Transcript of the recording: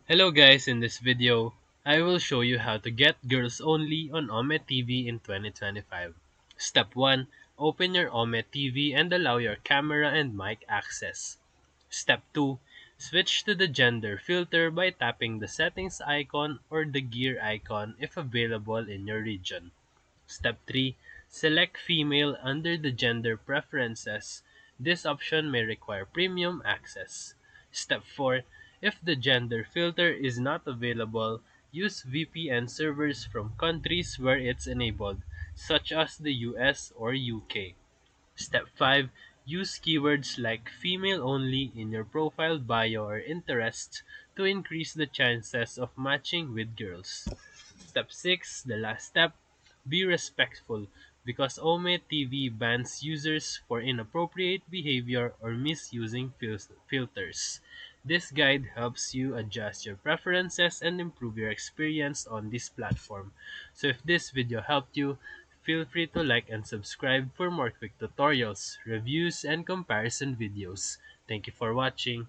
Hello guys, in this video, I will show you how to get girls only on Ome TV in 2025. Step 1. Open your Ome TV and allow your camera and mic access. Step 2. Switch to the gender filter by tapping the settings icon or the gear icon if available in your region. Step 3. Select female under the gender preferences. This option may require premium access. Step 4. If the gender filter is not available, use VPN servers from countries where it's enabled, such as the US or UK. Step 5. Use keywords like female only in your profile bio or interests to increase the chances of matching with girls. Step 6, the last step, be respectful because Ome TV bans users for inappropriate behavior or misusing filters. This guide helps you adjust your preferences and improve your experience on this platform. So if this video helped you, feel free to like and subscribe for more quick tutorials, reviews, and comparison videos. Thank you for watching.